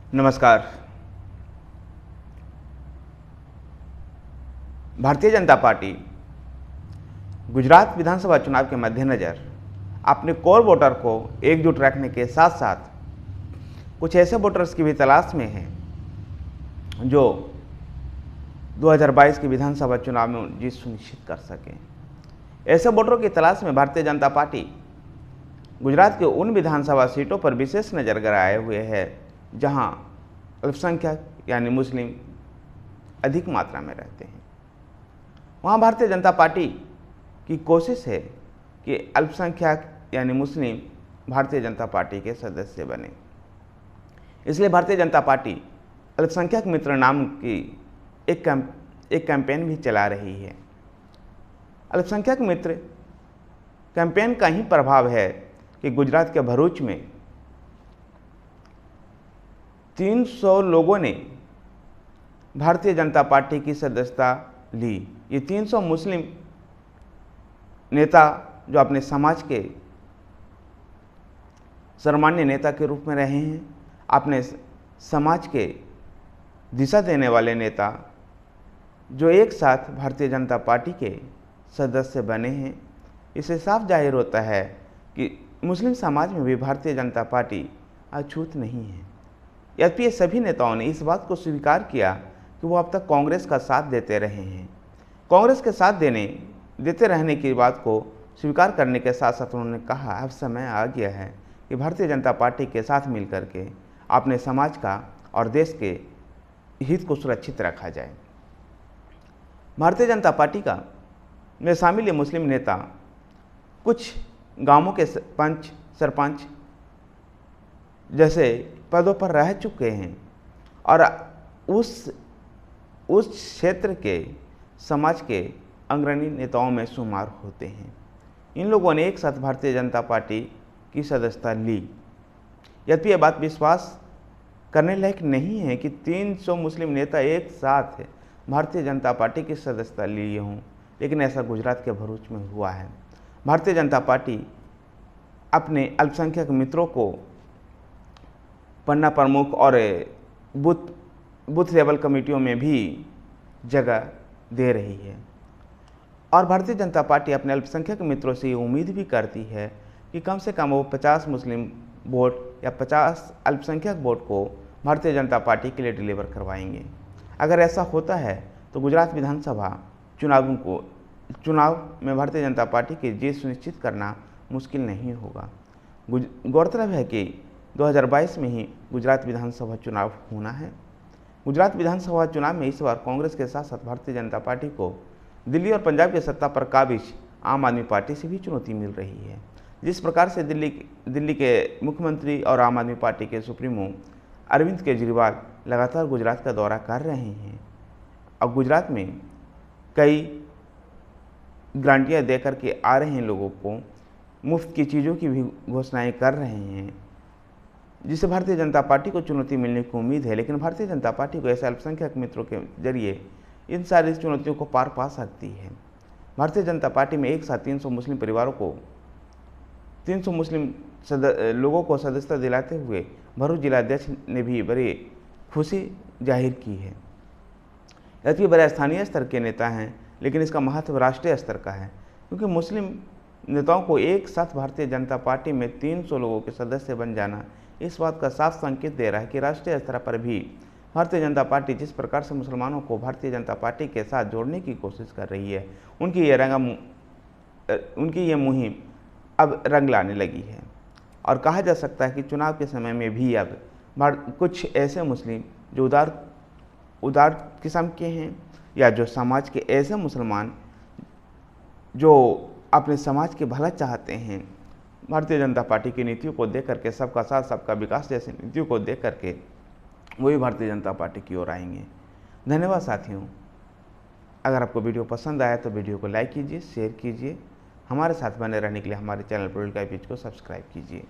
नमस्कार। भारतीय जनता पार्टी गुजरात विधानसभा चुनाव के मद्देनज़र अपने कोर वोटर को एकजुट रखने के साथ साथ कुछ ऐसे वोटर्स की भी तलाश में है जो 2022 के विधानसभा चुनाव में जीत सुनिश्चित कर सकें। ऐसे वोटरों की तलाश में भारतीय जनता पार्टी गुजरात के उन विधानसभा सीटों पर विशेष नज़र गड़ाए हुए है जहां अल्पसंख्यक यानी मुस्लिम अधिक मात्रा में रहते हैं। वहां भारतीय जनता पार्टी की कोशिश है कि अल्पसंख्यक यानी मुस्लिम भारतीय जनता पार्टी के सदस्य बने। इसलिए भारतीय जनता पार्टी अल्पसंख्यक मित्र नाम की एक कैंपेन भी चला रही है। अल्पसंख्यक मित्र कैंपेन का ही प्रभाव है कि गुजरात के भरूच में 300 लोगों ने भारतीय जनता पार्टी की सदस्यता ली। ये 300 मुस्लिम नेता जो अपने समाज के सर्वमान्य नेता के रूप में रहे हैं, अपने समाज के दिशा देने वाले नेता जो एक साथ भारतीय जनता पार्टी के सदस्य बने हैं, इससे साफ जाहिर होता है कि मुस्लिम समाज में भी भारतीय जनता पार्टी अछूत नहीं है। यद्यपि ये सभी नेताओं ने इस बात को स्वीकार किया कि वो अब तक कांग्रेस का साथ देते रहे हैं। कांग्रेस के साथ देते रहने की बात को स्वीकार करने के साथ साथ उन्होंने कहा अब समय आ गया है कि भारतीय जनता पार्टी के साथ मिलकर के अपने समाज का और देश के हित को सुरक्षित रखा जाए। भारतीय जनता पार्टी का में शामिल ये मुस्लिम नेता कुछ गांवों के पंच सरपंच जैसे पदों पर रह चुके हैं और उस क्षेत्र के समाज के अग्रणी नेताओं में शुमार होते हैं। इन लोगों ने एक साथ भारतीय जनता पार्टी की सदस्यता ली। यद्यपि यह बात विश्वास करने लायक नहीं है कि 300 मुस्लिम नेता एक साथ भारतीय जनता पार्टी की सदस्यता लिए हों, लेकिन ऐसा गुजरात के भरूच में हुआ है। भारतीय जनता पार्टी अपने अल्पसंख्यक मित्रों को पन्ना प्रमुख और बूथ लेवल कमेटियों में भी जगह दे रही है और भारतीय जनता पार्टी अपने अल्पसंख्यक मित्रों से ये उम्मीद भी करती है कि कम से कम वो 50 मुस्लिम वोट या 50 अल्पसंख्यक वोट को भारतीय जनता पार्टी के लिए डिलीवर करवाएंगे। अगर ऐसा होता है तो गुजरात विधानसभा चुनाव में भारतीय जनता पार्टी की जीत सुनिश्चित करना मुश्किल नहीं होगा। गौरतलब है कि 2022 में ही गुजरात विधानसभा चुनाव होना है। गुजरात विधानसभा चुनाव में इस बार कांग्रेस के साथ साथ भारतीय जनता पार्टी को दिल्ली और पंजाब की सत्ता पर काबिज आम आदमी पार्टी से भी चुनौती मिल रही है। जिस प्रकार से दिल्ली के मुख्यमंत्री और आम आदमी पार्टी के सुप्रीमो अरविंद केजरीवाल लगातार गुजरात का दौरा कर रहे हैं और गुजरात में कई गारंटियाँ दे करके आ रहे हैं, लोगों को मुफ्त की चीज़ों की भी घोषणाएं कर रहे हैं, जिससे भारतीय जनता पार्टी को चुनौती मिलने की उम्मीद है। लेकिन भारतीय जनता पार्टी को ऐसे अल्पसंख्यक मित्रों के जरिए इन सारी चुनौतियों को पार पा सकती है। भारतीय जनता पार्टी में एक साथ 300 मुस्लिम परिवारों को 300 मुस्लिम लोगों को सदस्यता दिलाते हुए भरूच जिलाध्यक्ष ने भी बड़ी खुशी जाहिर की है। यद्यपि बड़े स्थानीय स्तर के नेता हैं, लेकिन इसका महत्व राष्ट्रीय स्तर का है, क्योंकि मुस्लिम नेताओं को एक साथ भारतीय जनता पार्टी में 300 लोगों के सदस्य बन जाना इस बात का साफ संकेत दे रहा है कि राष्ट्रीय स्तर पर भी भारतीय जनता पार्टी जिस प्रकार से मुसलमानों को भारतीय जनता पार्टी के साथ जोड़ने की कोशिश कर रही है, उनकी ये मुहिम अब रंग लाने लगी है। और कहा जा सकता है कि चुनाव के समय में भी अब कुछ ऐसे मुस्लिम जो उदार किस्म के हैं या जो समाज के ऐसे मुसलमान जो अपने समाज के भला चाहते हैं, भारतीय जनता पार्टी की नीतियों को देख करके, सबका साथ सबका विकास जैसी नीतियों को देख करके वही भारतीय जनता पार्टी की ओर आएंगे। धन्यवाद साथियों। अगर आपको वीडियो पसंद आया तो वीडियो को लाइक कीजिए, शेयर कीजिए। हमारे साथ बने रहने के लिए हमारे चैनल पॉलिटिकल पेज को सब्सक्राइब कीजिए।